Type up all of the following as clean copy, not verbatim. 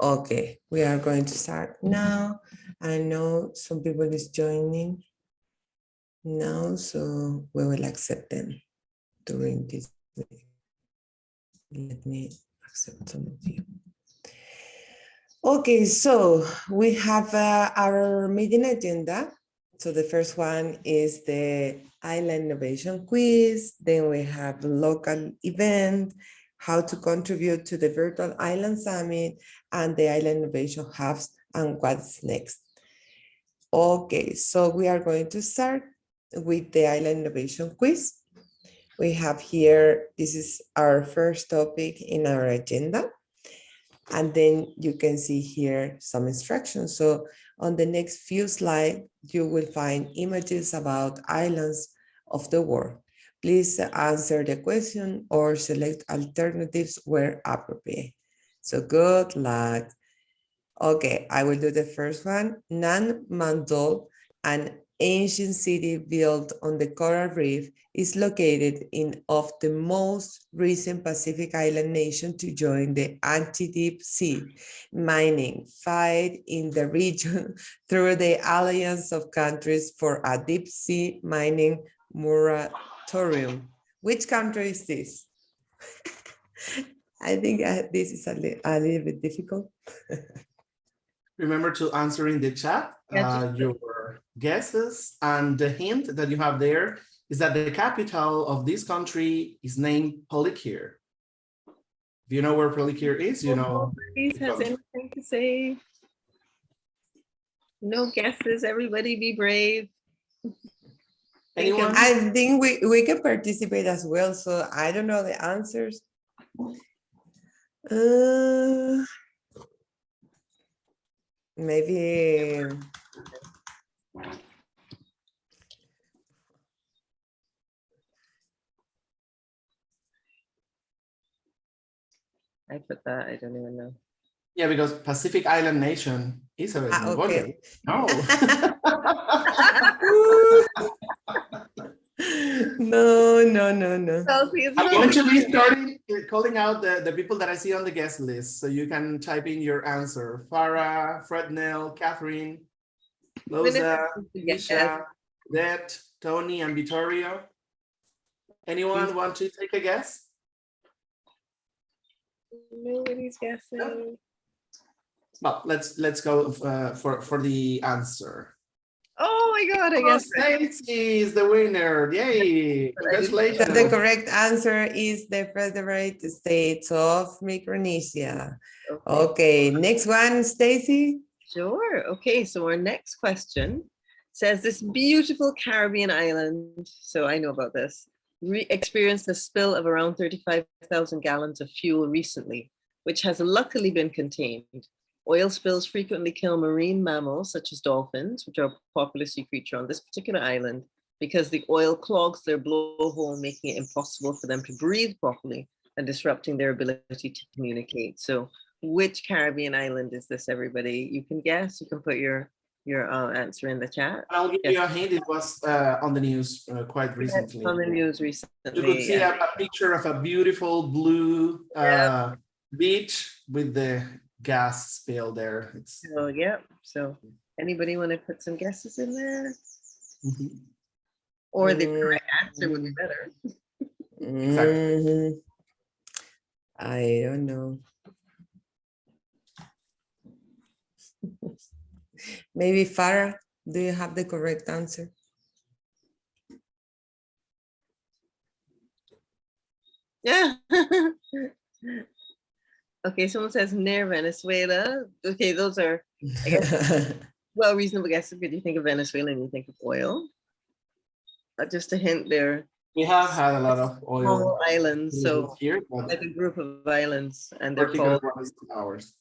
Okay, we are going to start now. I know some people is joining now, so we will accept them during this meeting. Let me accept some of you. Okay, so we have our meeting agenda. So the first one is the Island Innovation Quiz. Then we have local event, how to contribute to the Virtual Island Summit, and the Island Innovation Hubs, and what's next. Okay, so we are going to start with the Island Innovation Quiz. We have here, this is our first topic in our agenda. And then you can see here some instructions. So on the next few slides, you will find images about islands of the world. Please answer the question or select alternatives where appropriate. So good luck. Okay, I will do the first one. Nan Mandol, an ancient city built on the coral reef, is located in of the most recent Pacific Island nation to join the anti-deep sea mining fight in the region through the Alliance of Countries for a Deep Sea Mining Moratorium. Which country is this? I think this is a little bit difficult. Remember to answer in the chat your guesses, and the hint that you have there is that the capital of this country is named Palikir. Do you know where Palikir is? You know. Please has anything to say? No guesses, everybody be brave. Anyone? I think we can participate as well, so I don't know the answers. Maybe I put that, I don't even know. Yeah, because Pacific Island Nation is a okay. No. No. I'm actually starting calling out the people that I see on the guest list, so you can type in your answer. Farah, Frednell, Catherine, Loza, Isha, Det, Tony, and Vittorio. Anyone want to take a guess? Nobody's guessing. No? Well, let's go for the answer. Oh my God, I guess. Stacy is the winner. Yay! Congratulations. So the correct answer is the Federated States of Micronesia. Okay, next one, Stacy. Sure. Okay, so our next question says this beautiful Caribbean island, so I know about this, experienced a spill of around 35,000 gallons of fuel recently, which has luckily been contained. Oil spills frequently kill marine mammals such as dolphins, which are a popular sea creature on this particular island, because the oil clogs their blowhole, making it impossible for them to breathe properly and disrupting their ability to communicate. So which Caribbean island is this, everybody? You can guess, you can put your answer in the chat. I'll give you a hint, it was on the news quite recently. On the news recently. You could see a picture of a beautiful blue beach with the gas spill there. So yeah, so anybody want to put some guesses in there? Or the correct answer would be better. Exactly. I don't know. Maybe Farah, do you have the correct answer? Yeah. Okay, someone says near Venezuela. Okay, those are, I guess, well, reasonable guesses. Because you think of Venezuela and you think of oil. Just a hint there. We have had a lot of oil. Small islands, so here, like a group of islands, and they're called ours.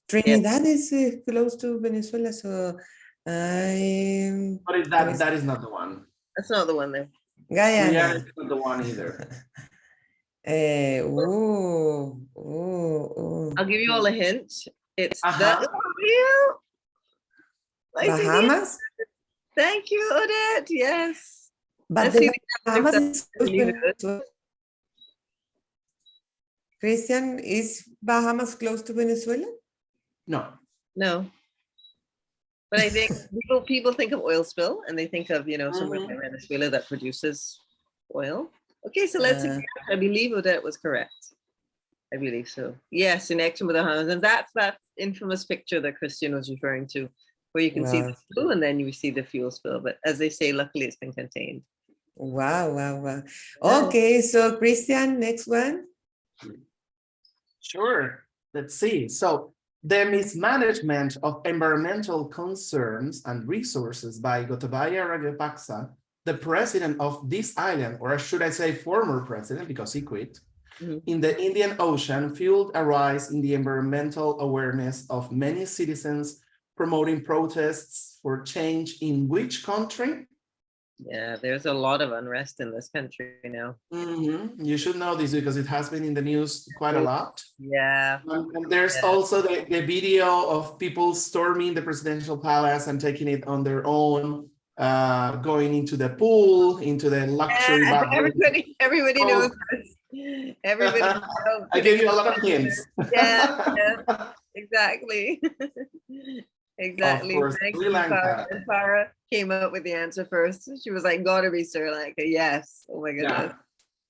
Trinidad is close to Venezuela, so I. But that is not the one. That's not the one there. Guyana. Yeah, it's not the one either. I'll give you all a hint. It's Uh-huh. Bahamas? Thank you, Odette. Yes. But the Bahamas is close to Venezuela. Christian, is Bahamas close to Venezuela? No. No. But I think people think of oil spill and they think of, somewhere Mhm. in Venezuela that produces oil. Okay, so let's see. I believe Odette was correct. I believe so. Yes, in action with the hands. And that's that infamous picture that Christian was referring to, where you can see the Wow. spill and then you see the fuel spill. But as they say, luckily it's been contained. Wow, wow, wow. Yeah. Okay, so Christian, next one. Sure. Let's see. So the mismanagement of environmental concerns and resources by Gotabaya Rajapaksa, the president of this island, or should I say former president, because he quit, Mhm. in the Indian Ocean, fueled a rise in the environmental awareness of many citizens, promoting protests for change in which country? Yeah, there's a lot of unrest in this country now. You should know this because it has been in the news quite a lot. Yeah. And there's Yeah. also the video of people storming the presidential palace and taking it on their own, going into the pool, into the luxury Yeah, bathroom. everybody Oh. knows this. Everybody knows. I gave you a lot of hints. Yeah, exactly. Exactly. Of course, Thank Sri you, Lanka. Farah. And Farah came up with the answer first. She was like, gotta be Sri Lanka. Yes. Oh my goodness.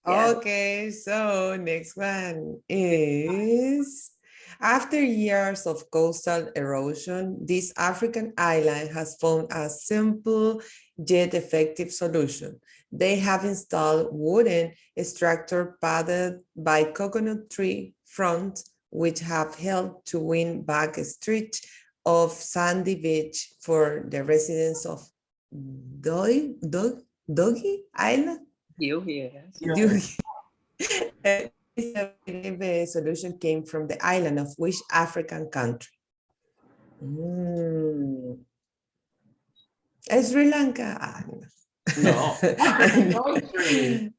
Yes. Okay, so next one is after years of coastal erosion, this African island has found a simple yet effective solution. They have installed wooden structure padded by coconut tree fronts, which have helped to win back a stretch of sandy beach for the residents of Doggy Island. You here. The solution came from the island of which African country? Sri Lanka. No. African country.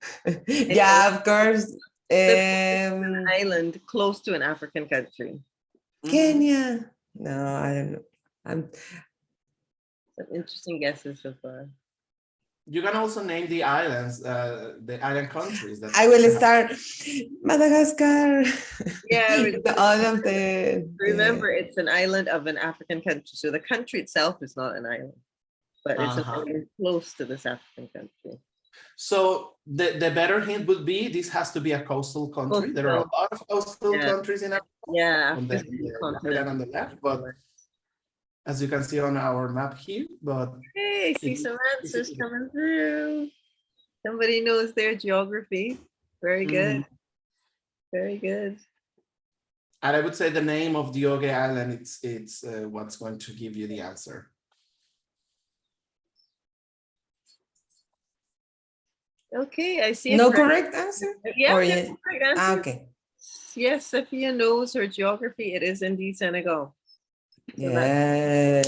Yeah, of course. Island close to an African country. Kenya. No, I don't know. Some interesting guesses so far. You can also name the islands, the island countries. That I will start Madagascar. Yeah, All of the. Remember, it's an island of an African country. So the country itself is not an island, but it's an island close to this African country. So the better hint would be this has to be a coastal country. There are a lot of coastal countries in Africa. Yeah, On the island on the left, but as you can see on our map here, but hey, see some answers coming through. Somebody knows their geography. Very good. Very good. And I would say the name of Dioge Island, it's what's going to give you the answer. Okay, I see. No correct answer? Yeah, Or correct answer. Okay. Yes, Sophia knows her geography. It is indeed Senegal. Yeah.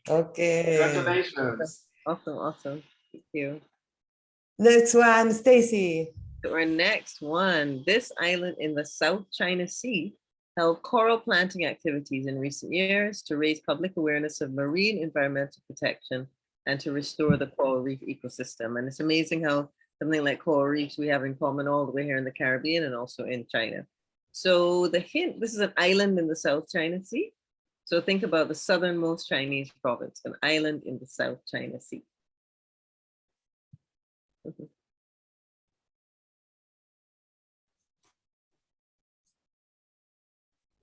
Okay. Congratulations. Awesome, awesome. Thank you. Next one, Stacy. So our next one, this island in the South China Sea held coral planting activities in recent years to raise public awareness of marine environmental protection and to restore the coral reef ecosystem. And it's amazing how something like coral reefs we have in common all the way here in the Caribbean and also in China. So the hint, this is an island in the South China Sea. So think about the southernmost Chinese province, an island in the South China Sea.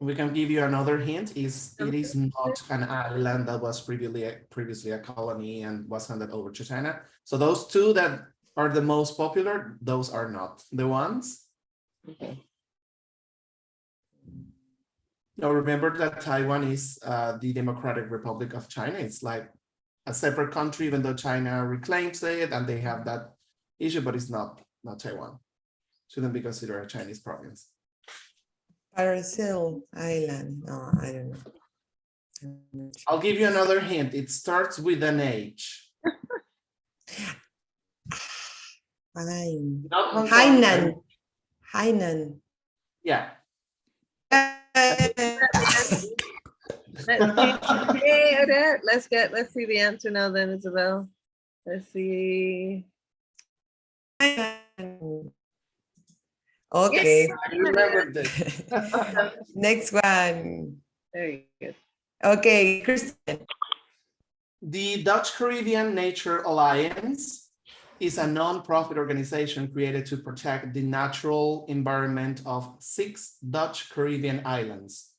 We can give you another hint. It is not an island that was previously a colony and was handed over to China. So those two that are the most popular, those are not the ones. Okay. Now remember that Taiwan is the Democratic Republic of China. It's like a separate country, even though China reclaims it and they have that issue, but it's not Taiwan. Shouldn't be considered a Chinese province. Parasil Island. No, I don't know. I'll give you another hint. It starts with an H. Hainan. Hainan. Yeah. Let's see the answer now then, Isabel. Let's see. Okay. Yes, I remember this. Next one. Very good. Okay, Christian. The Dutch Caribbean Nature Alliance is a non-profit organization created to protect the natural environment of 6 Dutch Caribbean islands.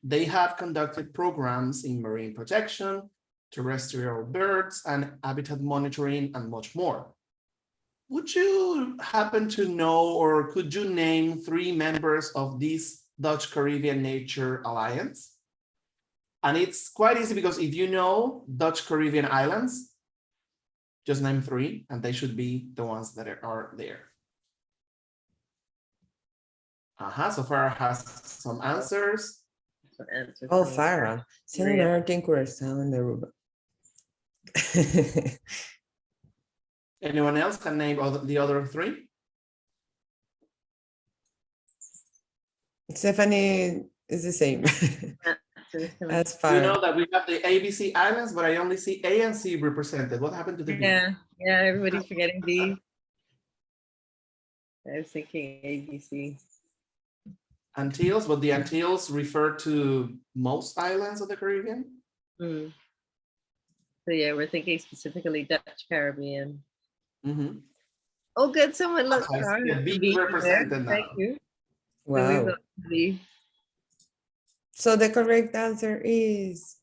They have conducted programs in marine protection, terrestrial birds, and habitat monitoring, and much more. Would you happen to know, or could you name 3 members of this Dutch Caribbean Nature Alliance? And it's quite easy because if you know Dutch Caribbean islands, just name 3 and they should be the ones that are there. So Farah has some answers. Oh, Farah. San Martin, Curacao, and Aruba. Anyone else can name the other 3? Stephanie is the same as You Farah. know that we have the ABC Islands, but I only see A and C represented. What happened to the B? Yeah, everybody's forgetting B. I was thinking ABC. Antilles, but the Antilles refer to most islands of the Caribbean. So yeah, we're thinking specifically Dutch Caribbean. Mm-hmm. Oh, good. Someone looked. I see a B represented now. Thank you. Wow. So the correct answer is,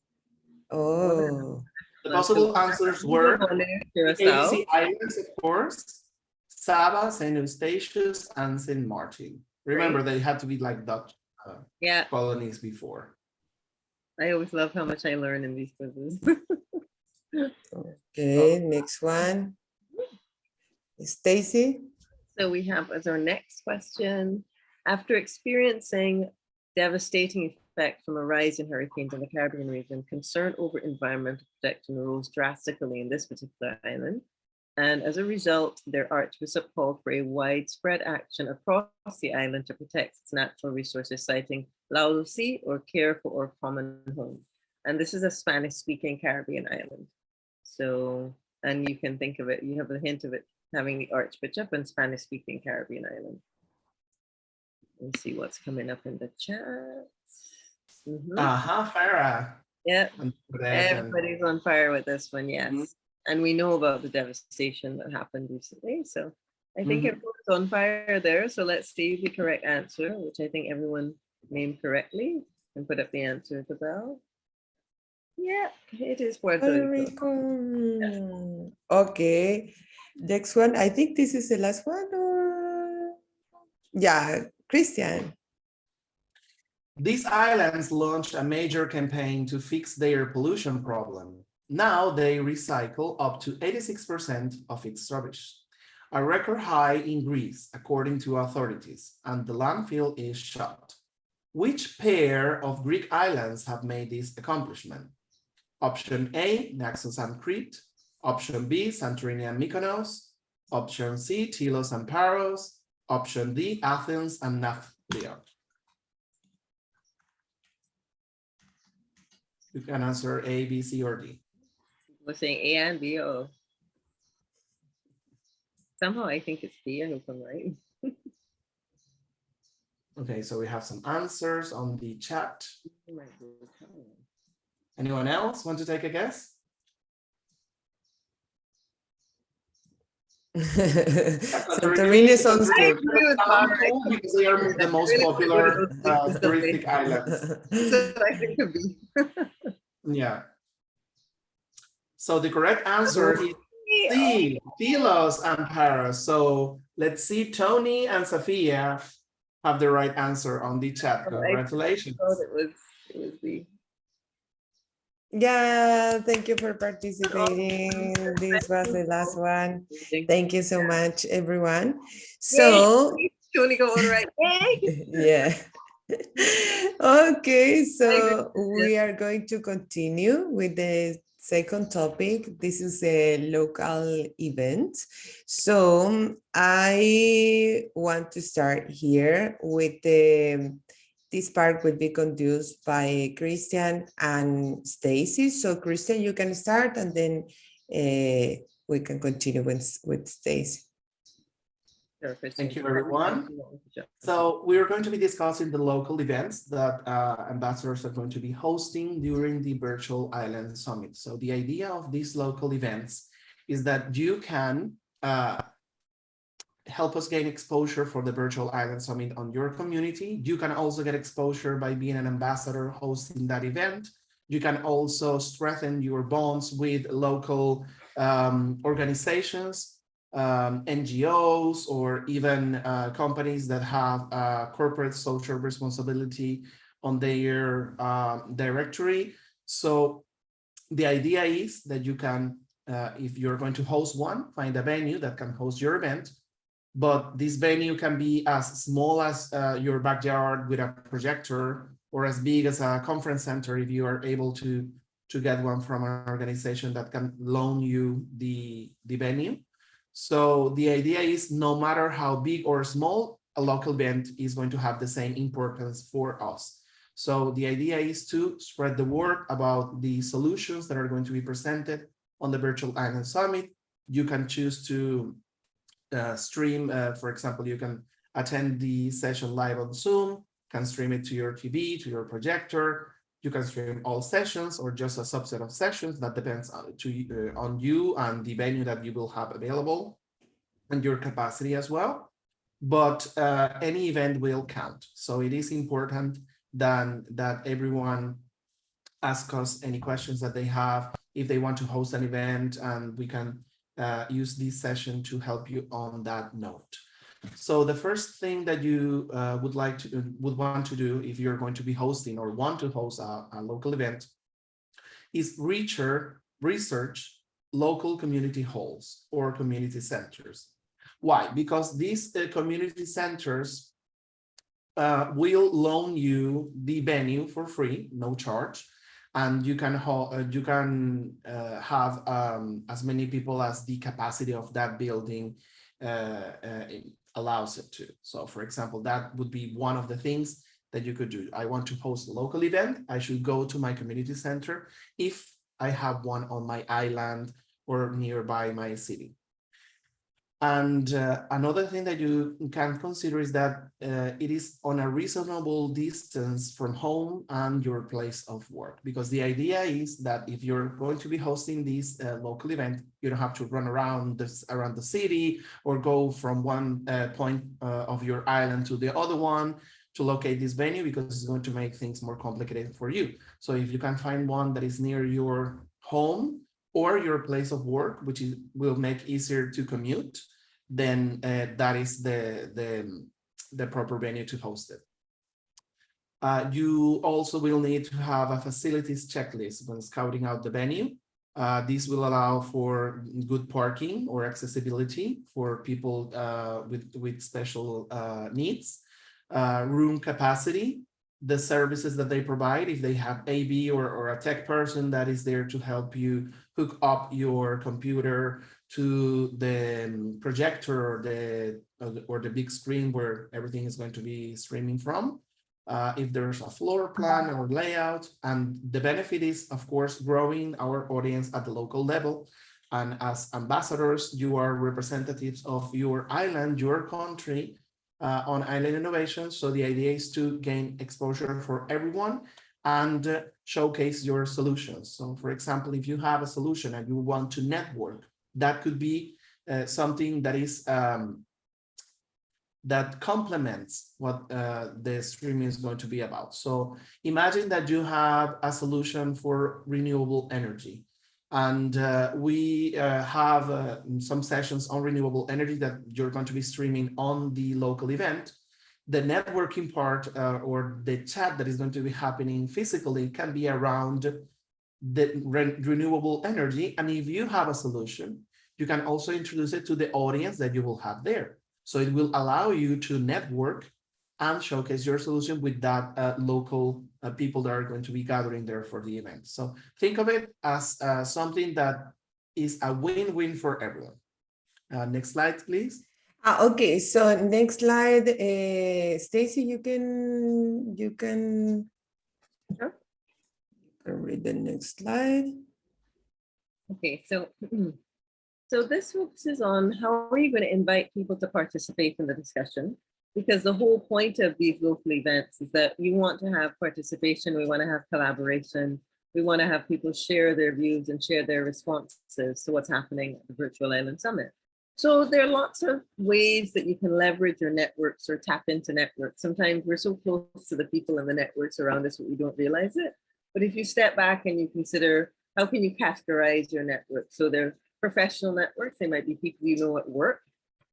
oh. The possible answers were ABC Islands, of course, Saba, St. Eustatius, and St. Martin. Remember, they had to be like Dutch colonies before. I always love how much I learn in these quizzes. Okay, next one. Stacy. So we have as our next question, after experiencing devastating effect from a rise in hurricanes in the Caribbean region, concern over environmental protection rose drastically in this particular island. And as a result, their Archbishop called for a widespread action across the island to protect its natural resources, citing Lausi, or care for or common home. And this is a Spanish-speaking Caribbean island. So, and you can think of it, you have a hint of it having the Archbishop and Spanish-speaking Caribbean island. Let's see what's coming up in the chat. Farah. Yeah, everybody's on fire with this one, yes. And we know about the devastation that happened recently. So I think everyone's on fire there. So let's see the correct answer, which I think everyone named correctly, and put up the answer, Isabel. Yeah, it is Puerto Rico. Yes. Okay, next one. I think this is the last one, or yeah, Christian. These islands launched a major campaign to fix their pollution problem. Now they recycle up to 86% of its rubbish, a record high in Greece, according to authorities, and the landfill is shut. Which pair of Greek islands have made this accomplishment? Option A, Naxos and Crete. Option B, Santorini and Mykonos. Option C, Tilos and Paros. Option D, Athens and Nafplion. You can answer A, B, C, or D. We're saying A and B. Oh, somehow I think it's B. I hope I'm right. Okay, so we have some answers on the chat. Anyone else want to take a guess? Santorini sounds good. Because they are the most popular touristic islands. So I think it could be. Yeah. So the correct answer is C, Tilos and Paros. So let's see, Tony and Safia have the right answer on the chat. Congratulations. I thought it was B. Yeah, thank you for participating. This was the last one. Thank you so much, everyone. So, Tony go on right. yeah. Okay, so we are going to continue with the second topic. This is a local event. So I want to start here with this part will be conducted by Christian and Stacy. So Christian, you can start, and then we can continue with Stacy. Thank you, everyone. So we are going to be discussing the local events that ambassadors are going to be hosting during the Virtual Island Summit. So the idea of these local events is that you can help us gain exposure for the Virtual Island Summit on your community. You can also get exposure by being an ambassador hosting that event. You can also strengthen your bonds with local organizations, NGOs, or even companies that have corporate social responsibility on their directory. So the idea is that you can, if you're going to host one, find a venue that can host your event. But this venue can be as small as your backyard with a projector, or as big as a conference center if you are able to get one from an organization that can loan you the venue. So the idea is no matter how big or small, a local event is going to have the same importance for us. So the idea is to spread the word about the solutions that are going to be presented on the Virtual Island Summit. You can choose to stream, for example, you can attend the session live on Zoom, can stream it to your TV, to your projector. You can stream all sessions or just a subset of sessions. That depends on you and the venue that you will have available and your capacity as well. But any event will count. So it is important that everyone ask us any questions that they have if they want to host an event, and we can use this session to help you on that note. So the first thing that you would want to do if you're going to be hosting or want to host a local event is research local community halls or community centers. Why? Because these community centers will loan you the venue for free, no charge, and you can have as many people as the capacity of that building allows it to. So for example, that would be one of the things that you could do. I want to host a local event. I should go to my community center if I have one on my island or nearby my city. And another thing that you can consider is that it is on a reasonable distance from home and your place of work, because the idea is that if you're going to be hosting this local event, you don't have to run around the city or go from one point of your island to the other one to locate this venue, because it's going to make things more complicated for you. So if you can find one that is near your home or your place of work, which will make easier to commute, then that is the proper venue to host it. You also will need to have a facilities checklist when scouting out the venue. This will allow for good parking or accessibility for people with special needs, room capacity, the services that they provide, if they have AV or a tech person that is there to help you hook up your computer to the projector or the big screen where everything is going to be streaming from. If there's a floor plan or layout, and the benefit is, of course, growing our audience at the local level. And as ambassadors, you are representatives of your island, your country, on Island Innovation. So the idea is to gain exposure for everyone and showcase your solutions. So for example, if you have a solution and you want to network, that could be something that is that complements what the streaming is going to be about. So imagine that you have a solution for renewable energy. And we have some sessions on renewable energy that you're going to be streaming on the local event. The networking part or the chat that is going to be happening physically can be around the renewable energy. And if you have a solution, you can also introduce it to the audience that you will have there. So it will allow you to network and showcase your solution with that local people that are going to be gathering there for the event. So think of it as something that is a win-win for everyone. Next slide, please. Okay, so next slide, Stacy, you can read the next slide. Okay, so So this focuses on how are you going to invite people to participate in the discussion? Because the whole point of these local events is that you want to have participation, we want to have collaboration, we want to have people share their views and share their responses to what's happening at the Virtual Island Summit. So there are lots of ways that you can leverage your networks or tap into networks. Sometimes we're so close to the people in the networks around us that we don't realize it. But if you step back and you consider how can you categorize your network? So they're professional networks, they might be people you know at work,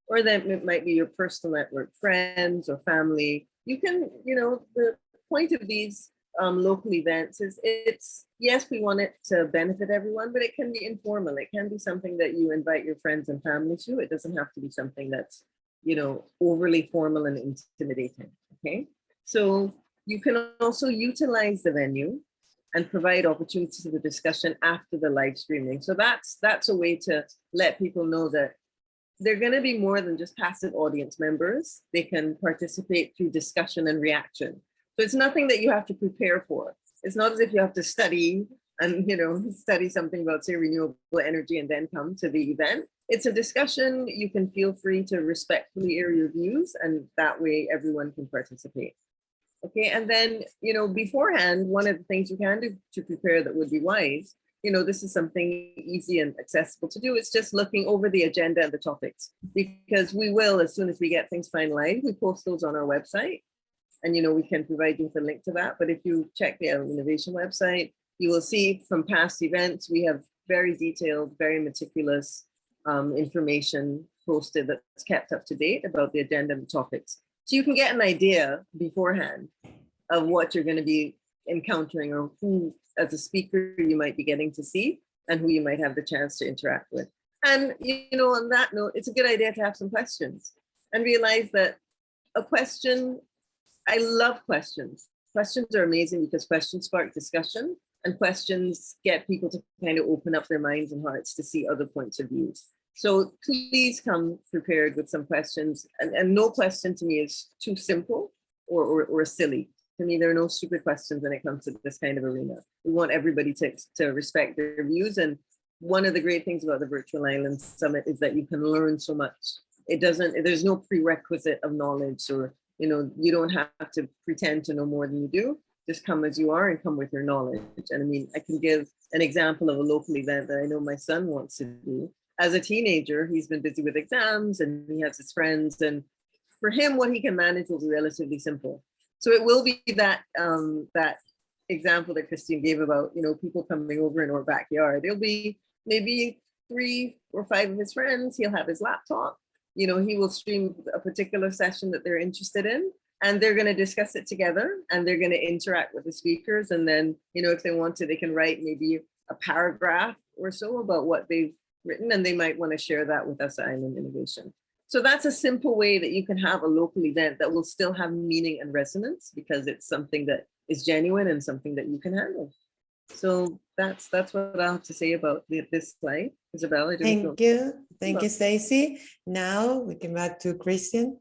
or then it might be your personal network, friends or family. You can, the point of these local events is it's, yes, we want it to benefit everyone, but it can be informal. It can be something that you invite your friends and family to. It doesn't have to be something that's, overly formal and intimidating, okay? So you can also utilize the venue and provide opportunities for the discussion after the live streaming. So that's a way to let people know that they're going to be more than just passive audience members. They can participate through discussion and reaction. So it's nothing that you have to prepare for. It's not as if you have to study and study something about, say, renewable energy and then come to the event. It's a discussion. You can feel free to respectfully air your views, and that way everyone can participate. Okay, and then, beforehand, one of the things you can do to prepare that would be wise, this is something easy and accessible to do. It's just looking over the agenda and the topics, because we will, as soon as we get things finalized, we post those on our website. And, we can provide you with a link to that. But if you check the Island Innovation website, you will see from past events, we have very detailed, very meticulous information posted that's kept up to date about the agenda and the topics. So you can get an idea beforehand of what you're going to be encountering, or who, as a speaker, you might be getting to see, and who you might have the chance to interact with. And, on that note, it's a good idea to have some questions and realize that a question, I love questions. Questions are amazing because questions spark discussion, and questions get people to kind of open up their minds and hearts to see other points of views. So please come prepared with some questions, and no question to me is too simple or silly. To me, there are no stupid questions when it comes to this kind of arena. We want everybody to respect their views. And one of the great things about the Virtual Island Summit is that you can learn so much. There's no prerequisite of knowledge, or, you don't have to pretend to know more than you do. Just come as you are and come with your knowledge. And I mean, I can give an example of a local event that I know my son wants to do. As a teenager, he's been busy with exams and he has his friends, and for him, what he can manage will be relatively simple. So it will be that that example that Christine gave about, people coming over in our backyard. There'll be maybe 3 or 5 of his friends. He'll have his laptop. He will stream a particular session that they're interested in, and they're going to discuss it together, and they're going to interact with the speakers. And then, if they want to, they can write maybe a paragraph or so about what they've written, and they might want to share that with us at Island Innovation. So that's a simple way that you can have a local event that will still have meaning and resonance, because it's something that is genuine and something that you can handle. So that's what I have to say about this slide. Isabella. Thank you, Stacey. Now we come back to Christian.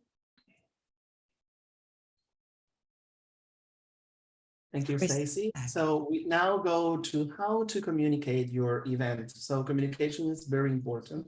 Thank you, Stacey. So we now go to how to communicate your event. So communication is very important.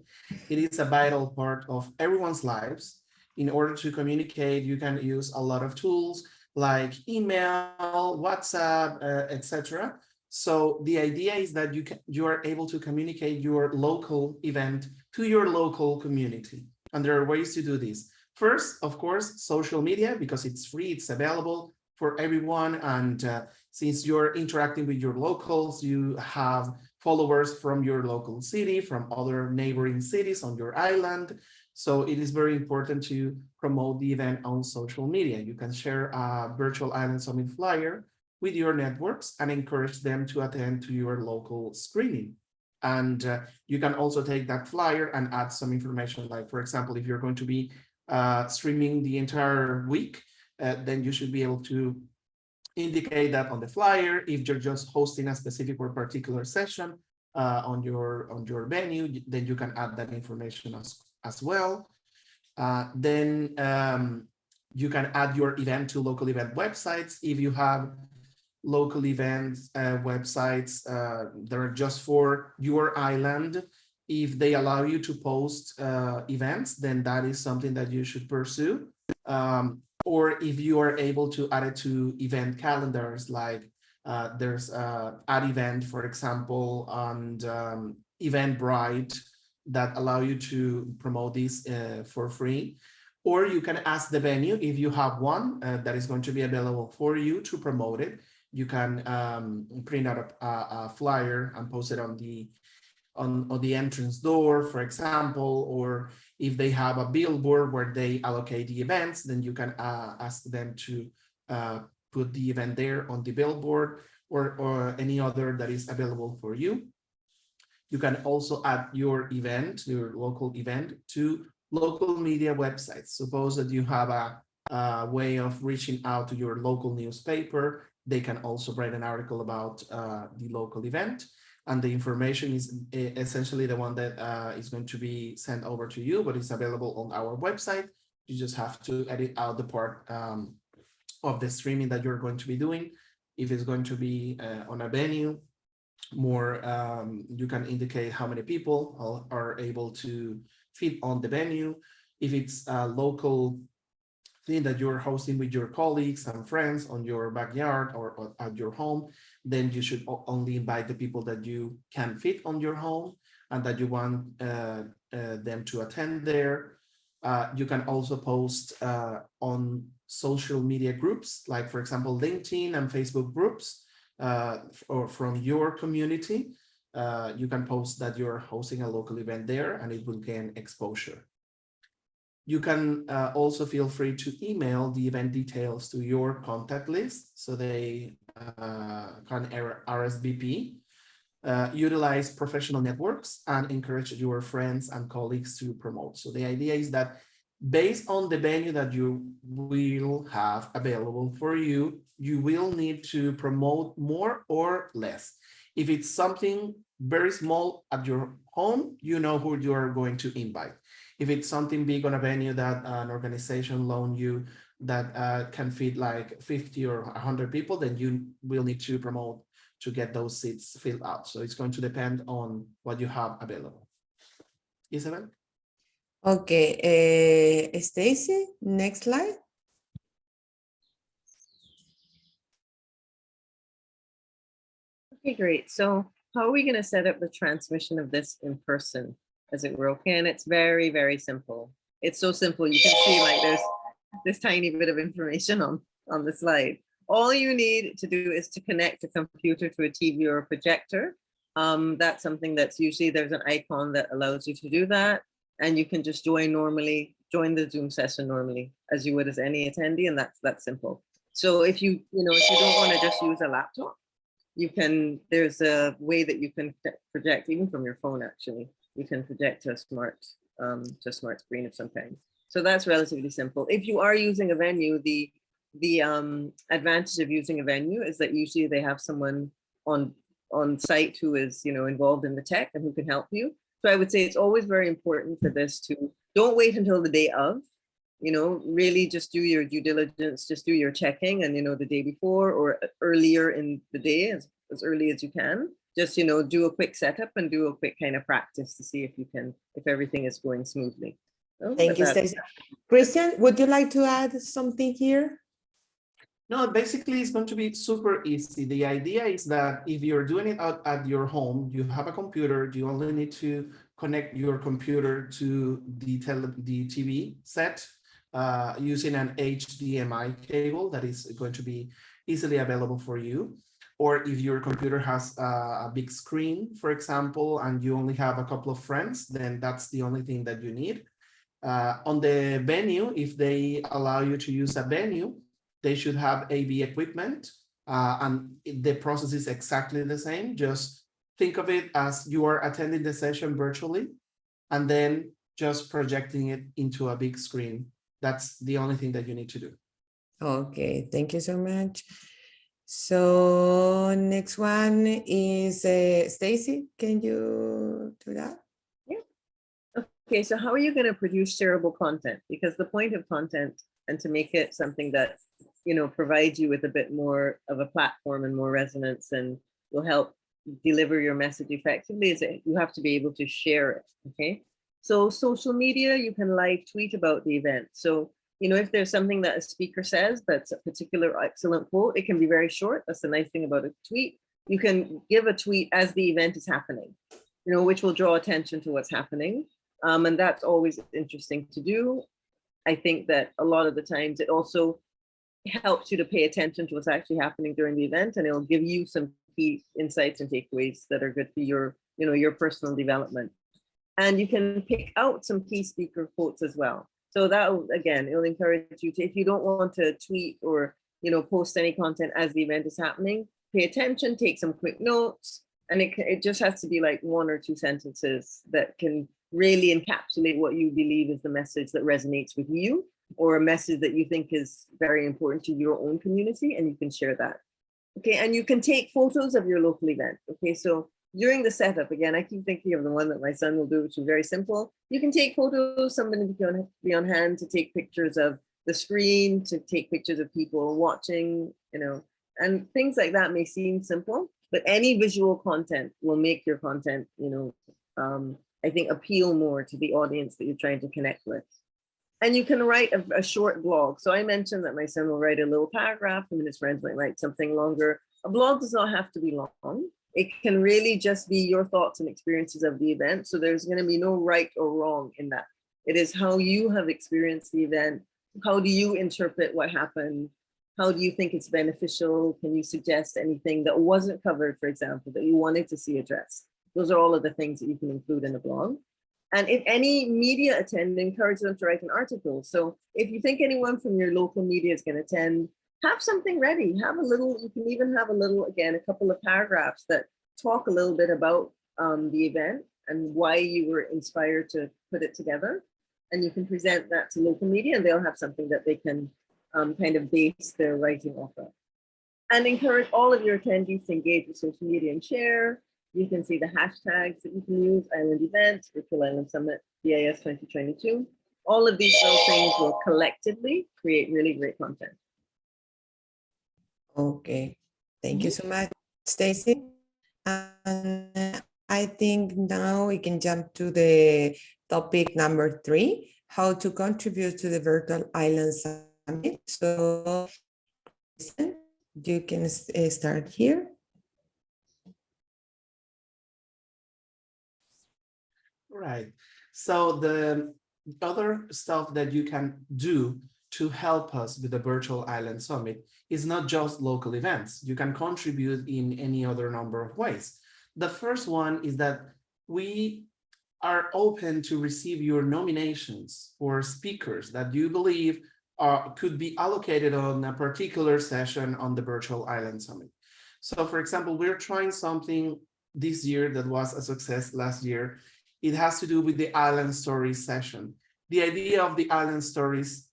It is a vital part of everyone's lives. In order to communicate, you can use a lot of tools like email, WhatsApp, etc. So the idea is that you are able to communicate your local event to your local community. And there are ways to do this. First, of course, social media, because it's free, it's available for everyone. And since you're interacting with your locals, you have followers from your local city, from other neighboring cities on your island. So it is very important to promote the event on social media. You can share a Virtual Island Summit flyer with your networks and encourage them to attend to your local screening. And you can also take that flyer and add some information, like, for example, if you're going to be streaming the entire week, then you should be able to indicate that on the flyer. If you're just hosting a specific or particular session on your venue, then you can add that information as well. Then you can add your event to local event websites. If you have local events websites that are just for your island, If they allow you to post events, then that is something that you should pursue. Or if you are able to add it to event calendars, like there's ad event, for example, and Eventbrite that allow you to promote this for free. Or you can ask the venue if you have one that is going to be available for you to promote it. You can print out a flyer and post it on the entrance door, for example, or if they have a billboard where they allocate the events, then you can ask them to put the event there on the billboard or any other that is available for you. You can also add your event, your local event, to local media websites. Suppose that you have a way of reaching out to your local newspaper. They can also write an article about the local event. And the information is essentially the one that is going to be sent over to you, but it's available on our website. You just have to edit out the part of the streaming that you're going to be doing. If it's going to be on a venue, more you can indicate how many people are able to fit on the venue. If it's a local thing that you're hosting with your colleagues and friends on your backyard or at your home, then you should only invite the people that you can fit on your home and that you want them to attend there. You can also post on social media groups, like for example, LinkedIn and Facebook groups, or from your community. You can post that you're hosting a local event there and it will gain exposure. You can also feel free to email the event details to your contact list so they can RSVP. Utilize professional networks and encourage your friends and colleagues to promote. So the idea is that based on the venue that you will have available for you, you will need to promote more or less. If it's something very small at your home, you know who you're going to invite. If it's something big on a venue that an organization loan you that can fit like 50 or 100 people, then you will need to promote to get those seats filled out. So it's going to depend on what you have available. Isabel? Okay, Stacy, next slide. Okay, great. So how are we going to set up the transmission of this in person, as it were? Okay, and it's very, very simple. It's so simple. You can see like there's this tiny bit of information on the slide. All you need to do is to connect a computer to a TV or a projector. That's something that's usually there's an icon that allows you to do that. And you can just join the Zoom session normally, as you would as any attendee, and that's simple. So if you don't want to just use a laptop, there's a way that you can project even from your phone. Actually, you can project to a smart screen of some kind. So that's relatively simple. If you are using a venue, the advantage of using a venue is that usually they have someone on site who is involved in the tech and who can help you. So I would say it's always very important for this to don't wait until the day of, really just do your due diligence, just do your checking and, the day before or earlier in the day, as early as you can, just, do a quick setup and do a quick kind of practice to see if everything is going smoothly. So Thank you, Stacey. Christian, would you like to add something here? No, basically it's going to be super easy. The idea is that if you're doing it out at your home, you have a computer, you only need to connect your computer to the TV set using an HDMI cable that is going to be easily available for you. Or if your computer has a big screen, for example, and you only have a couple of friends, then that's the only thing that you need. On the venue, if they allow you to use a venue, they should have AV equipment, and the process is exactly the same. Just think of it as you are attending the session virtually, and then just projecting it into a big screen. That's the only thing that you need to do. Okay, thank you so much. So next one is Stacy. Can you do that? Yeah. Okay, so how are you going to produce shareable content? Because the point of content and to make it something that provides you with a bit more of a platform and more resonance and will help deliver your message effectively is that you have to be able to share it. Okay. So social media, you can live tweet about the event. So, you know, if there's something that a speaker says that's a particular excellent quote, it can be very short. That's the nice thing about a tweet. You can give a tweet as the event is happening, you know, which will draw attention to what's happening. And that's always interesting to do. I think that a lot of the times it also helps you to pay attention to what's actually happening during the event, and it'll give you some key insights and takeaways that are good for your, you know, your personal development. And you can pick out some key speaker quotes as well. So that will, again, it'll encourage you to, if you don't want to tweet or, you know, post any content as the event is happening, pay attention, take some quick notes, and it just has to be like 1 or 2 sentences that can really encapsulate what you believe is the message that resonates with you, or a message that you think is very important to your own community, and you can share that. Okay, and you can take photos of your local event. Okay, so during the setup, again, I keep thinking of the one that my son will do, which is very simple. You can take photos, somebody can be on hand to take pictures of the screen, to take pictures of people watching, you know, and things like that may seem simple, but any visual content will make your content, you know, I think appeal more to the audience that you're trying to connect with. And you can write a short blog. So I mentioned that my son will write a little paragraph, and his friends might write something longer. A blog does not have to be long. It can really just be your thoughts and experiences of the event. So there's going to be no right or wrong in that. It is how you have experienced the event. How do you interpret what happened? How do you think it's beneficial? Can you suggest anything that wasn't covered, for example, that you wanted to see addressed? Those are all of the things that you can include in a blog. And if any media attend, encourage them to write an article. So if you think anyone from your local media is going to attend, have something ready. Have a little, you can even have a little, again, a couple of paragraphs that talk a little bit about the event and why you were inspired to put it together. And you can present that to local media, and they'll have something that they can kind of base their writing off of. And encourage all of your attendees to engage with social media and share. You can see the hashtags that you can use: Island Events, Virtual Island Summit, BIS 2022. All of these little things will collectively create really great content. Okay, thank you so much, Stacy. And I think now we can jump to the topic number 3, how to contribute to the Virtual Island Summit. So you can start here. Right. So the other stuff that you can do to help us with the Virtual Island Summit is not just local events. You can contribute in any other number of ways. The first one is that we are open to receive your nominations for speakers that you believe could be allocated on a particular session on the Virtual Island Summit. So for example, we're trying something this year that was a success last year. It has to do with the Island Stories session. The idea of the Island Stories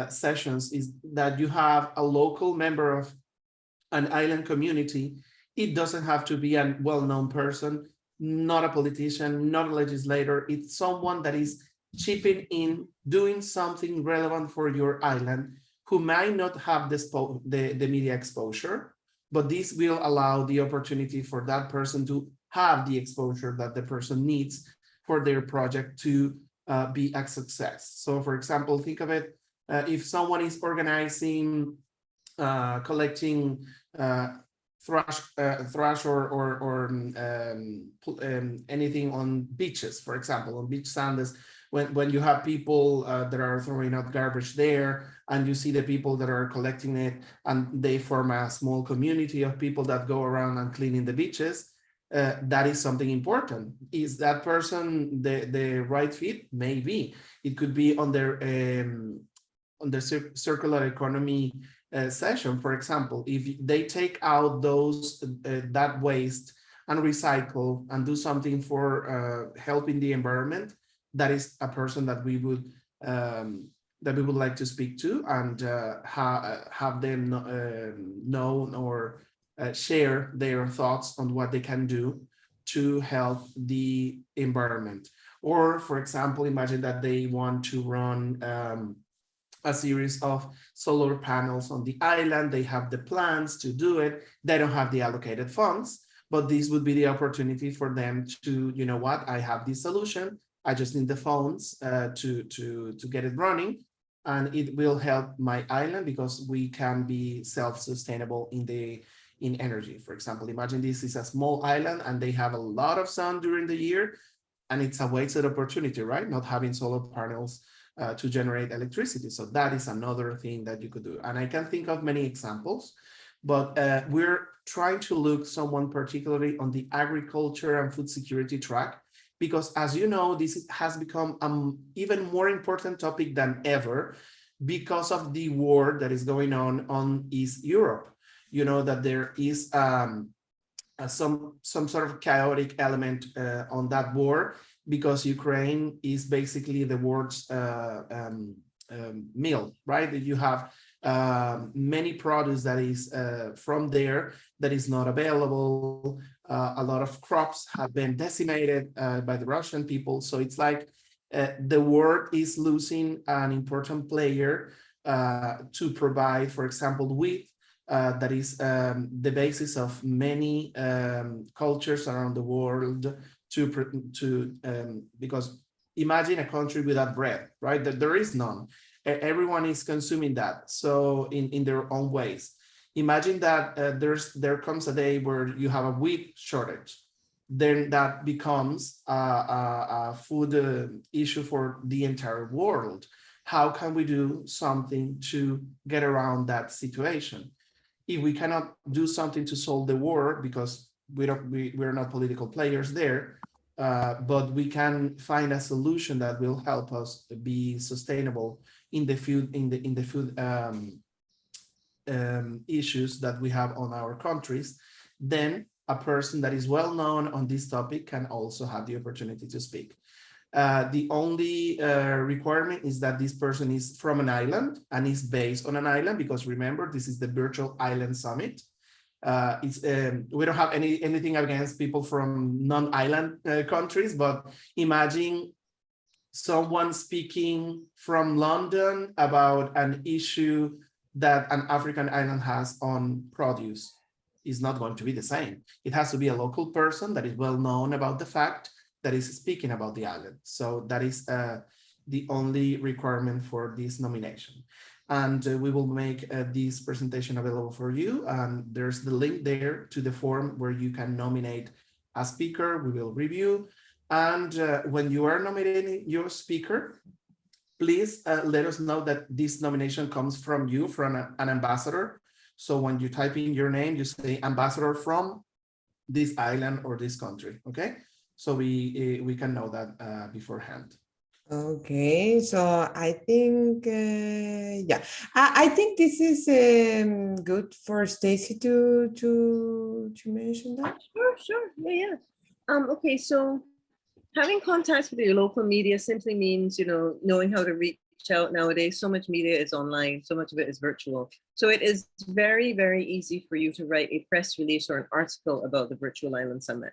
sessions is that you have a local member of an island community. It doesn't have to be a well-known person, not a politician, not a legislator. It's someone that is chipping in, doing something relevant for your island, who might not have the media exposure, but this will allow the opportunity for that person to have the exposure that the person needs for their project to be a success. So for example, think of it, if someone is organizing, collecting thrash or anything on beaches, for example, on beach sands, when you have people that are throwing out garbage there, and you see the people that are collecting it, and they form a small community of people that go around and cleaning the beaches, that is something important. Is that person the right fit? Maybe. It could be on their circular economy session, for example. If they take out those that waste and recycle and do something for helping the environment, that is a person that we would like to speak to and have them know or share their thoughts on what they can do to help the environment. Or for example, imagine that they want to run a series of solar panels on the island. They have the plans to do it. They don't have the allocated funds, but this would be the opportunity for them to, you know what, I have this solution. I just need the phones to get it running, and it will help my island because we can be self-sustainable in energy. For example, imagine this is a small island and they have a lot of sun during the year, and it's a wasted opportunity, right? Not having solar panels to generate electricity. So that is another thing that you could do. And I can think of many examples, but we're trying to look someone particularly on the agriculture and food security track, because as you know, this has become an even more important topic than ever because of the war that is going on East Europe. You know that there is some sort of chaotic element on that war, because Ukraine is basically the world's meal, right? You have many produce that is from there that is not available. A lot of crops have been decimated by the Russian people. So it's like the world is losing an important player to provide, for example, wheat. That is the basis of many cultures around the world because imagine a country without bread, right? That there is none. Everyone is consuming that. So in their own ways. Imagine that there comes a day where you have a wheat shortage. Then that becomes a food issue for the entire world. How can we do something to get around that situation? If we cannot do something to solve the war, because we're not political players there, but we can find a solution that will help us be sustainable in the food issues that we have on our countries, then a person that is well known on this topic can also have the opportunity to speak. The only requirement is that this person is from an island and is based on an island, because remember, this is the Virtual Island Summit. We don't have anything against people from non-island countries, but imagine someone speaking from London about an issue that an African island has on produce. Is not going to be the same. It has to be a local person that is well known about the fact that is speaking about the island. So that is the only requirement for this nomination. And we will make this presentation available for you. And there's the link there to the form where you can nominate a speaker. We will review. And when you are nominating your speaker, please let us know that this nomination comes from you, from an ambassador. So when you type in your name, you say ambassador from this island or this country, okay? So we can know that beforehand. Okay, so I think, yeah, I think this is good for Stacy to mention that. Sure, yeah. Okay, so having contacts with your local media simply means, you know, knowing how to reach out nowadays. So much media is online, so much of it is virtual. So it is very, very easy for you to write a press release or an article about the Virtual Island Summit.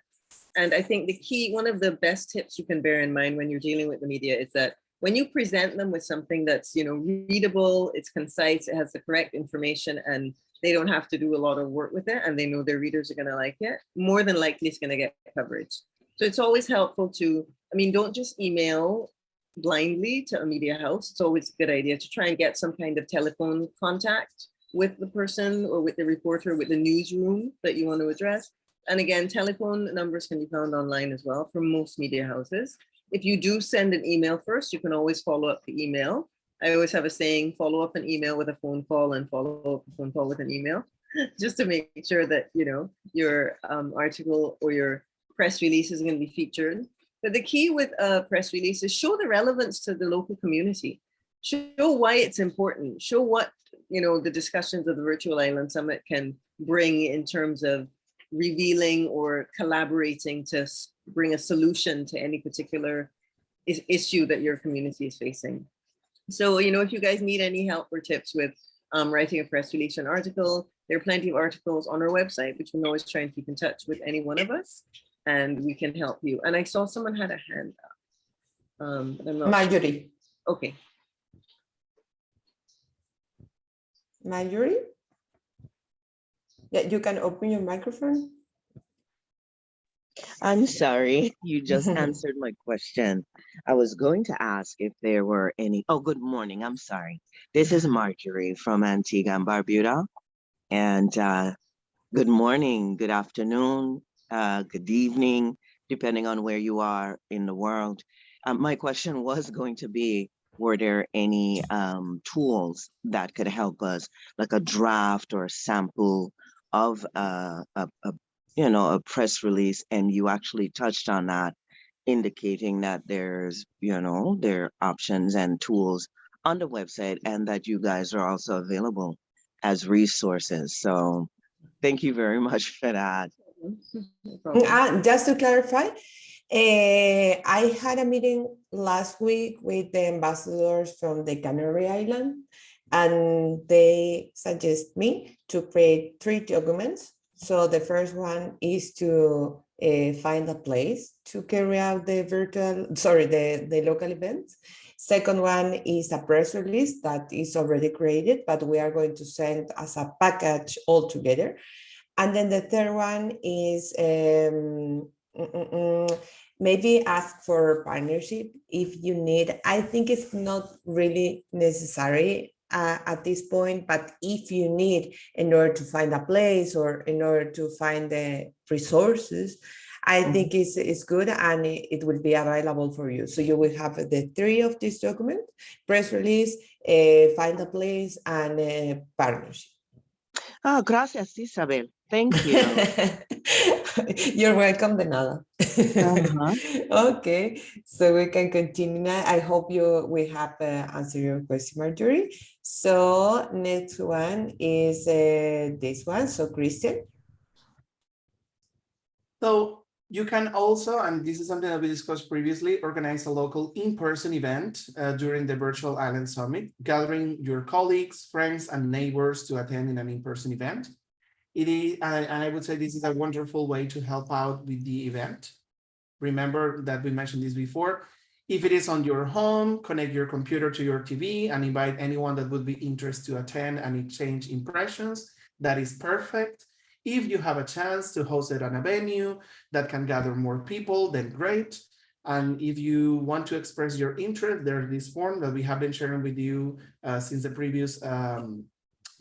And I think the key, one of the best tips you can bear in mind when you're dealing with the media is that when you present them with something that's, you know, readable, it's concise, it has the correct information, and they don't have to do a lot of work with it, and they know their readers are going to like it, more than likely it's going to get coverage. So it's always helpful to, I mean, don't just email blindly to a media house. It's always a good idea to try and get some kind of telephone contact with the person or with the reporter, with the newsroom that you want to address. And again, telephone numbers can be found online as well from most media houses. If you do send an email first, you can always follow up the email. I always have a saying, follow up an email with a phone call and follow up a phone call with an email, just to make sure that, you know, your article or your press release is going to be featured. But the key with a press release is show the relevance to the local community. Show why it's important. Show what, you know, the discussions of the Virtual Island Summit can bring in terms of revealing or collaborating to bring a solution to any particular issue that your community is facing. So, you know, if you guys need any help or tips with writing a press release or an article, there are plenty of articles on our website, which we can always try and keep in touch with any one of us, and we can help you. And I saw someone had a hand up. But I'm not Marjorie. sure. Okay. Marjorie? Yeah, you can open your microphone. I'm sorry, you just answered my question. I was going to ask if there were any. Oh, good morning. I'm sorry. This is Marjorie from Antigua and Barbuda. And good morning, good afternoon, good evening, depending on where you are in the world. My question was going to be, were there any tools that could help us, like a draft or a sample of a press release? And you actually touched on that, indicating that there are options and tools on the website, and that you guys are also available as resources. So thank you very much for that. No problem. Just to clarify, I had a meeting last week with the ambassadors from the Canary Island, and they suggest me to create 3 documents. So the first one is to find a place to carry out the the local events. Second one is a press release that is already created, but we are going to send as a package all together. And then the third one is maybe ask for partnership if you need. I think it's not really necessary at this point, but if you need in order to find a place or in order to find the resources, I think it's good, and it will be available for you. So you will have the 3 of this document: press release, find a place, and partnership. Oh, gracias, Isabel. Thank you. You're welcome, de nada. Uh-huh. Okay, so we can continue now. I hope we have answered your question, Marjorie. So next one is this one. So Christian. So you can also, and this is something that we discussed previously, organize a local in-person event during the Virtual Island Summit, gathering your colleagues, friends, and neighbors to attend in an in-person event. It is, and I would say this is a wonderful way to help out with the event. Remember that we mentioned this before. If it is on your home, connect your computer to your TV and invite anyone that would be interested to attend and exchange impressions. That is perfect. If you have a chance to host it on a venue that can gather more people, then great. And if you want to express your interest, there's this form that we have been sharing with you since the previous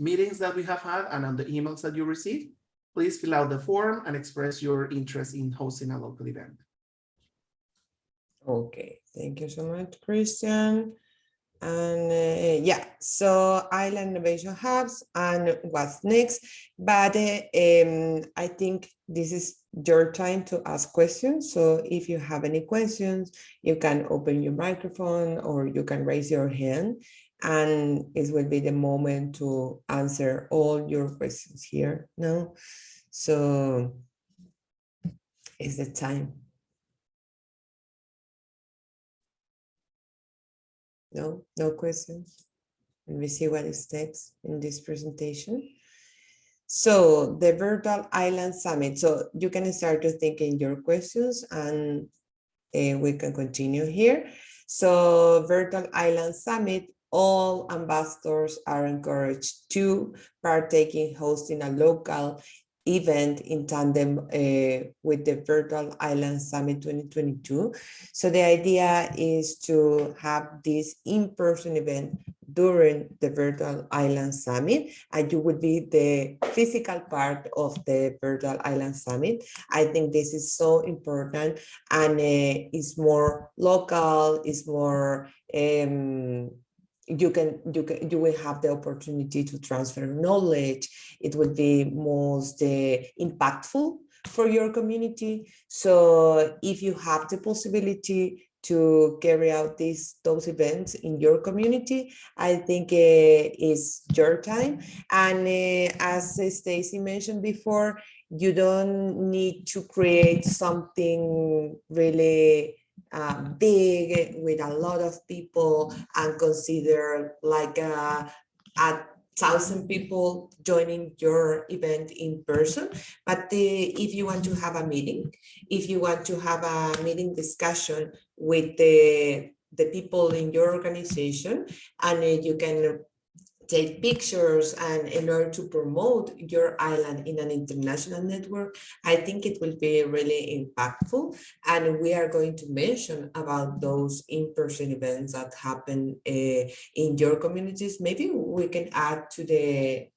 meetings that we have had and on the emails that you received. Please fill out the form and express your interest in hosting a local event. Okay, thank you so much, Christian. And yeah, so Island Innovation Hubs and what's next. But I think this is your time to ask questions. So if you have any questions, you can open your microphone or you can raise your hand, and it will be the moment to answer all your questions here. No, so it's the time. No questions. Let me see what is next in this presentation. So the Virtual Island Summit. So you can start to think in your questions, and we can continue here. So Virtual Island Summit, all ambassadors are encouraged to partake in hosting a local event in tandem with the Virtual Island Summit 2022. So the idea is to have this in-person event during the Virtual Island Summit, and you would be the physical part of the Virtual Island Summit. I think this is so important, and it's more local, it's more you will have the opportunity to transfer knowledge. It will be most impactful for your community. So if you have the possibility to carry out those events in your community, I think it's your time. And as Stacy mentioned before, you don't need to create something really big with a lot of people and consider like 1,000 people joining your event in person. But if you want to have a meeting, if you want to have a meeting discussion with the people in your organization, and you can take pictures and in order to promote your island in an international network, I think it will be really impactful. And we are going to mention about those in-person events that happen in your communities. Maybe we can add to the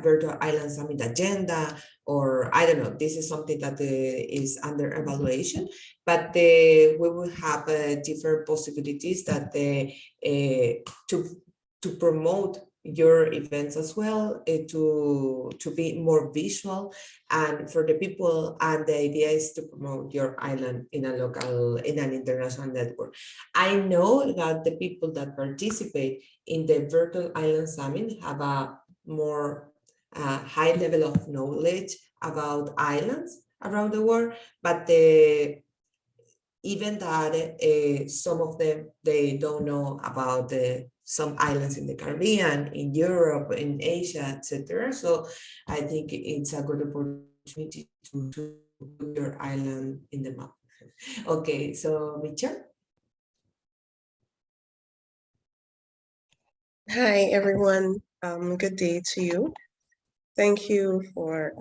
Virtual Island Summit agenda, or I don't know, this is something that is under evaluation, but we will have different possibilities that to promote your events as well, to be more visual and for the people, and the idea is to promote your island in an international network. I know that the people that participate in the Virtual Island Summit have a more high level of knowledge about islands around the world, but even that some of them, they don't know about some islands in the Caribbean, in Europe, in Asia, etc. So I think it's a good opportunity to put your island in the map. Okay, so Michelle. Hi, everyone. Good day to you. Thank you for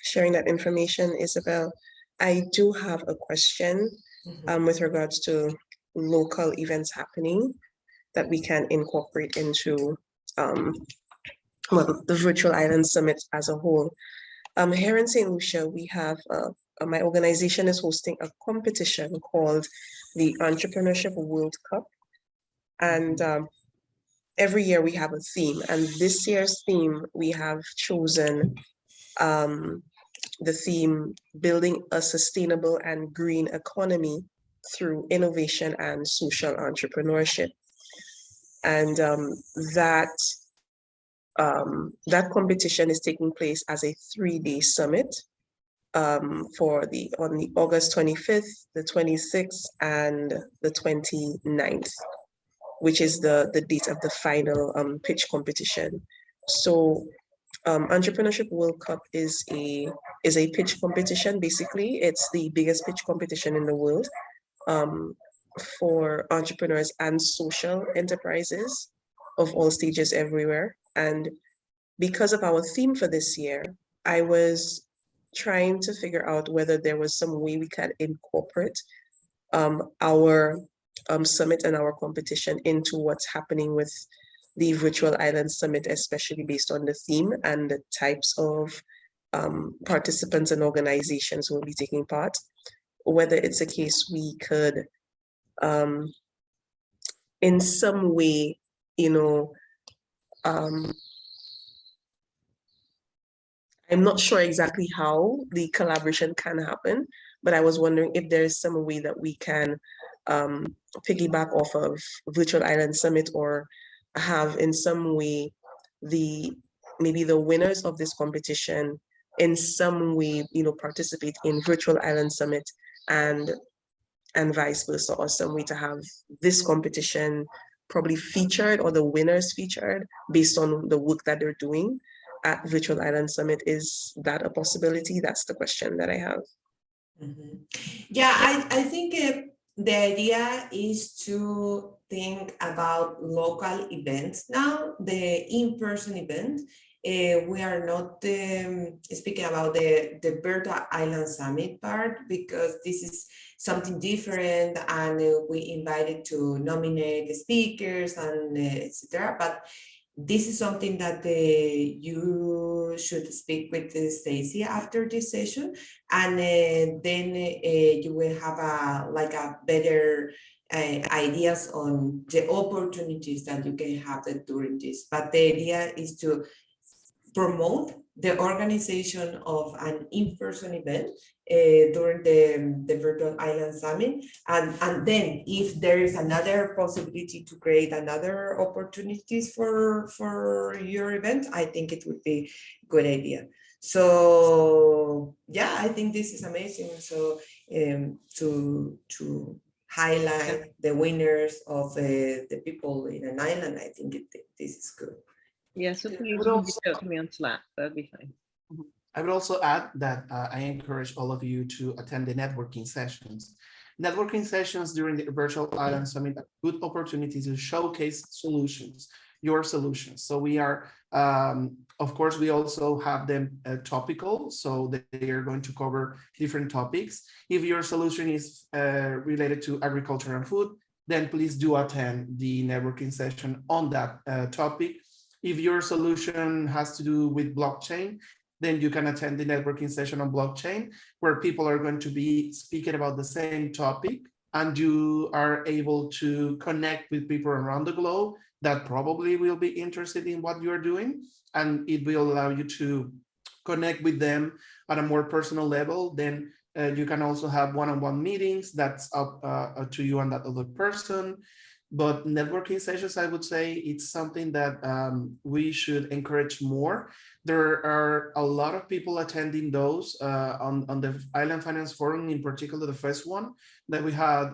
sharing that information, Isabel. I do have a question with regards to local events happening that we can incorporate into well, the Virtual Island Summit as a whole. Here in St. Lucia, we have, my organization is hosting a competition called the Entrepreneurship World Cup. And every year we have a theme, and this year's theme, we have chosen the theme, Building a Sustainable and Green Economy Through Innovation and Social Entrepreneurship. And that competition is taking place as a 3-day summit on the August 25th, the 26th, and the 29th, which is the date of the final pitch competition. So Entrepreneurship World Cup is a pitch competition. Basically, it's the biggest pitch competition in the world for entrepreneurs and social enterprises of all stages everywhere. And because of our theme for this year, I was trying to figure out whether there was some way we can incorporate our summit and our competition into what's happening with the Virtual Island Summit, especially based on the theme and the types of participants and organizations who will be taking part. Whether it's a case we could, in some way, I'm not sure exactly how the collaboration can happen, but I was wondering if there is some way that we can piggyback off of Virtual Island Summit, or have in some way maybe the winners of this competition in some way, participate in Virtual Island Summit and vice versa, or some way to have this competition probably featured, or the winners featured based on the work that they're doing at Virtual Island Summit. Is that a possibility? That's the question that I have. Yeah, I think the idea is to think about local events now, the in-person event. We are not speaking about the Virtual Island Summit part, because this is something different, and we invited to nominate the speakers and etc. But this is something that you should speak with Stacy after this session, and then you will have a better ideas on the opportunities that you can have during this. But the idea is to promote the organization of an in-person event during the Virtual Island Summit. And then if there is another possibility to create another opportunities for your event, I think it would be a good idea. So yeah, I think this is amazing. So to highlight the winners of the people in an island, I think this is good. Yes, so please reach out to me on Slack. That'd be fine. I would also add that I encourage all of you to attend the networking sessions. Networking sessions during the Virtual Island Summit are good opportunities to showcase solutions. your solutions. So we are, of course, we also have them topical, so they are going to cover different topics. If your solution is related to agriculture and food, then please do attend the networking session on that topic. If your solution has to do with blockchain, then you can attend the networking session on blockchain, where people are going to be speaking about the same topic, and you are able to connect with people around the globe that probably will be interested in what you're doing, and it will allow you to connect with them at a more personal level. Then you can also have one-on-one meetings. That's up to you and that other person. But networking sessions, I would say, it's something that we should encourage more. There are a lot of people attending those on the Island Finance Forum, in particular, the first one that we had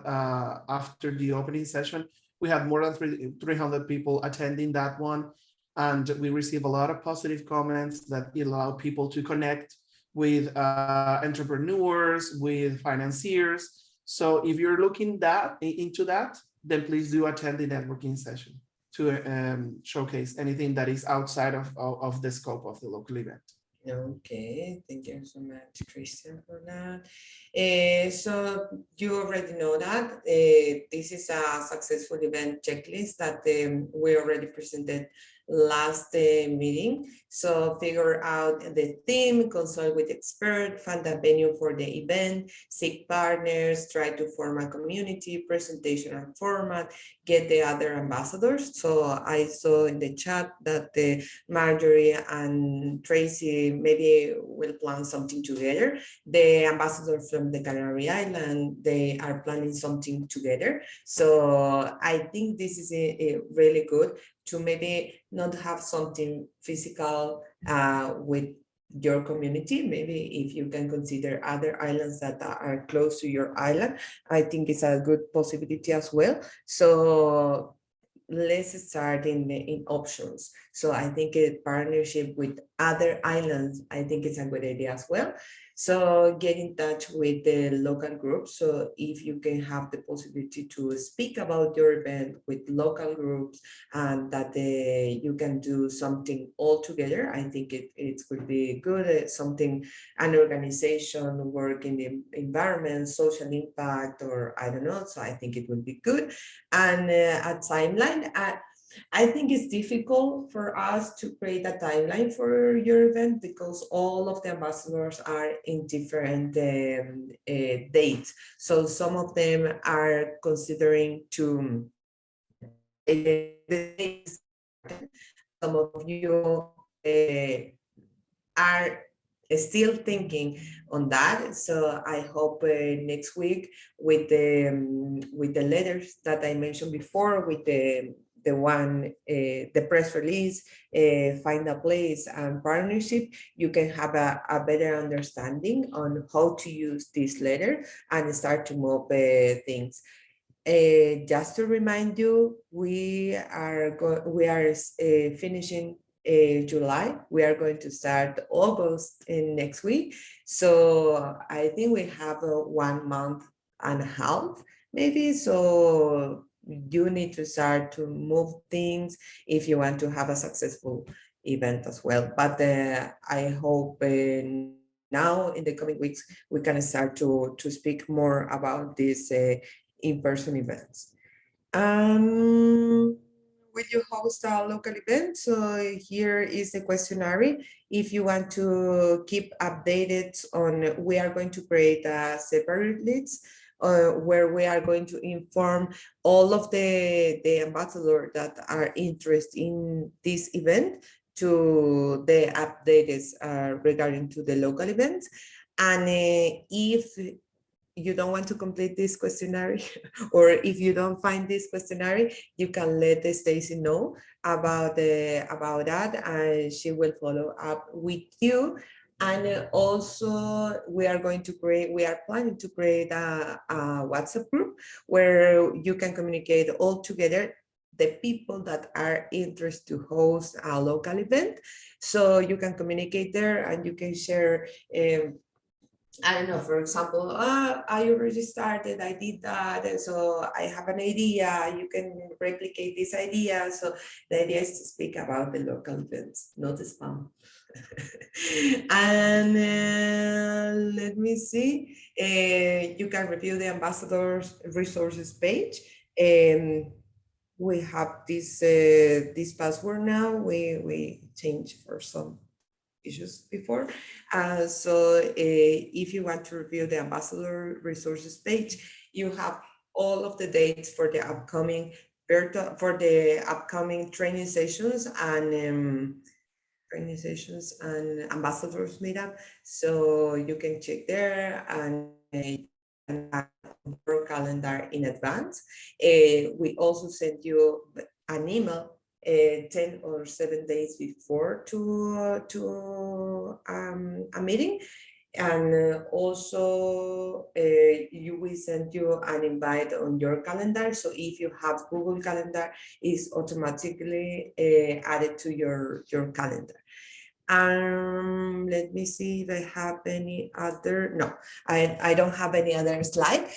after the opening session. We had more than 300 people attending that one. And we received a lot of positive comments that allow people to connect with entrepreneurs, with financiers. So if you're looking into that, then please do attend the networking session to showcase anything that is outside of the scope of the local event. Okay, thank you so much, Christian, for that. So you already know that this is a successful event checklist that we already presented last meeting. So figure out the theme, consult with expert, find a venue for the event, seek partners, try to form a community, presentation and format, get the other ambassadors. So I saw in the chat that Marjorie and Tracy maybe will plan something together. The ambassadors from the Canary Island, they are planning something together. So I think this is a really good to maybe not have something physical with your community. Maybe if you can consider other islands that are close to your island, I think it's a good possibility as well. So let's start in options. So I think a partnership with other islands, I think it's a good idea as well. So get in touch with the local groups. So if you can have the possibility to speak about your event with local groups and that you can do something all together, I think it would be good. Something, an organization work in the environment, social impact, or I don't know. So I think it would be good. And a timeline, I think it's difficult for us to create a timeline for your event because all of the ambassadors are in different dates. So some of them are considering to some of you are still thinking on that. So I hope next week with the letters that I mentioned before, with the press release, find a place and partnership, you can have a better understanding on how to use this letter and start to move things. Just to remind you, we are finishing July. We are going to start August in next week. So I think we have 1 month and a half, maybe. So you need to start to move things if you want to have a successful event as well. But I hope now in the coming weeks, we can start to speak more about these in-person events. Will you host a local event? So here is the questionnaire. If you want to keep updated on, we are going to create a separate list where we are going to inform all of the ambassadors that are interested in this event to the updates regarding to the local events. And if you don't want to complete this questionnaire, or if you don't find this questionnaire, you can let Stacy know about that, and she will follow up with you. And also, we are planning to create a WhatsApp group where you can communicate all together the people that are interested to host a local event. So you can communicate there and you can share I don't know, for example, I already started, I did that, and so I have an idea, you can replicate this idea. So the idea is to speak about the local events, not the spam. And let me see, you can review the ambassadors resources page. We have this password now, we changed for some issues before. So if you want to review the ambassador resources page, you have all of the dates for the upcoming training sessions and ambassadors meetup. So you can check there and your calendar in advance. We also send you an email 10 or 7 days before to a meeting. And also we send you an invite on your calendar. So if you have Google Calendar, it's automatically added to your calendar. Let me see if I have any other, no, I don't have any other slide.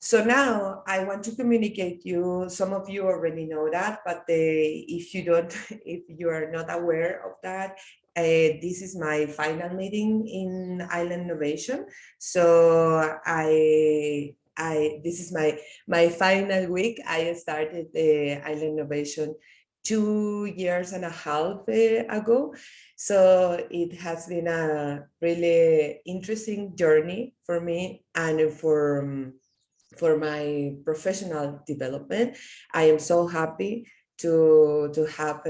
So now I want to communicate you, some of you already know that, but if you don't, if you are not aware of that, this is my final meeting in Island Innovation. So this is my final week. I started the Island Innovation 2.5 years ago. So it has been a really interesting journey for me and for my professional development. I am so happy to have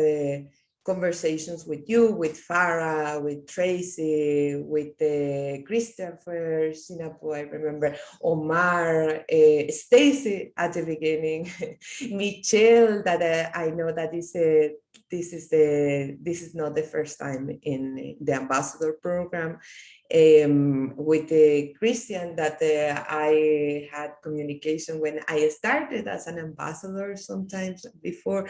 conversations with you, with Farah, with Tracy, with Christopher, Sinapu, I remember, Omar, Stacy at the beginning, Michelle, that I know that this is not the first time in the ambassador program. With Christian, that I had communication when I started as an ambassador sometimes before.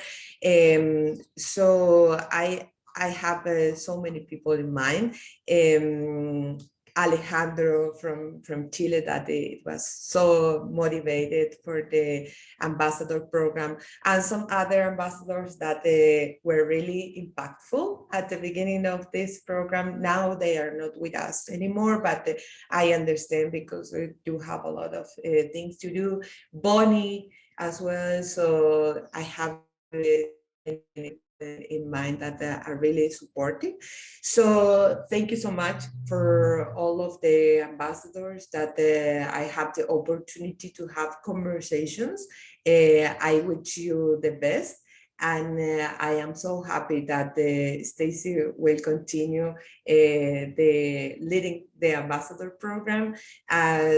So I have so many people in mind. Alejandro from Chile, that it was so motivated for the ambassador program, and some other ambassadors that were really impactful at the beginning of this program. Now they are not with us anymore, but I understand because we do have a lot of things to do. Bonnie as well. So I have in mind that are really supportive. So thank you so much for all of the ambassadors that I have the opportunity to have conversations. I wish you the best. And I am so happy that Stacy will continue the leading the ambassador program.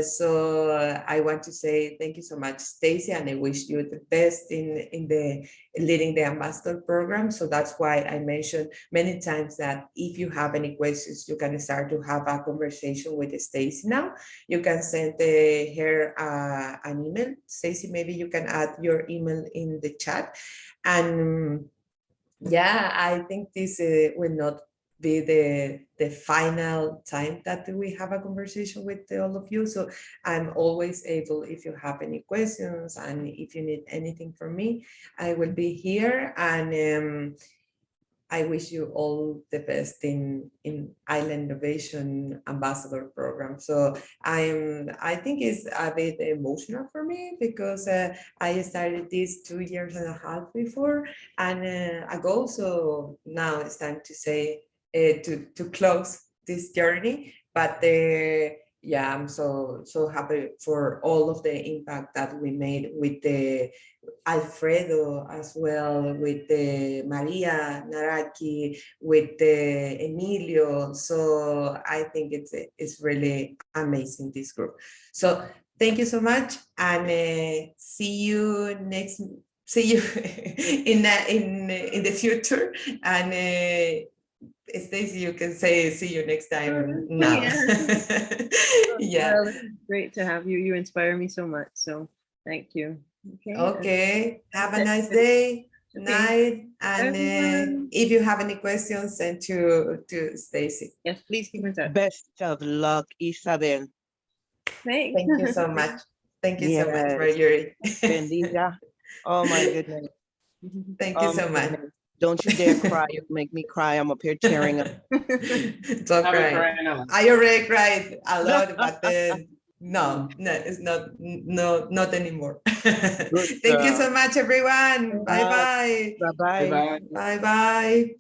So I want to say thank you so much, Stacy, and I wish you the best in the leading the ambassador program. So that's why I mentioned many times that if you have any questions, you can start to have a conversation with Stacy now. You can send her an email. Stacy, maybe you can add your email in the chat. And yeah, I think this will not be the final time that we have a conversation with all of you. So I'm always able, if you have any questions and if you need anything from me, I will be here. And I wish you all the best in Island Innovation Ambassador Program. So I think it's a bit emotional for me because I started this 2.5 years before and ago. So now it's time to say to close this journey. But yeah, I'm so happy for all of the impact that we made with the Alfredo as well, with the Maria Naraki, with the Emilio. So I think it's really amazing, this group. So thank you so much, and see you in the future. And Stacy, you can say see you next time now. Yeah. Well, it's great to have you. You inspire me so much. So thank you. Okay. Have a nice day, night, and Everyone. if you have any questions, send to Stacy. Yes, please keep in touch. Best of luck, Isabel. Thanks. Thank you so much. Thank you so much, Yes. Marjorie. Bendita. Oh my goodness. Thank Oh you so my much. goodness. Don't you dare cry. You'll make me cry. I'm up here tearing up. Don't Have a cry. crying out loud. I already cried a lot, but then no, it's not anymore. Thank you so girl. much, everyone. Bye bye. Bye-bye. Bye-bye. Bye bye.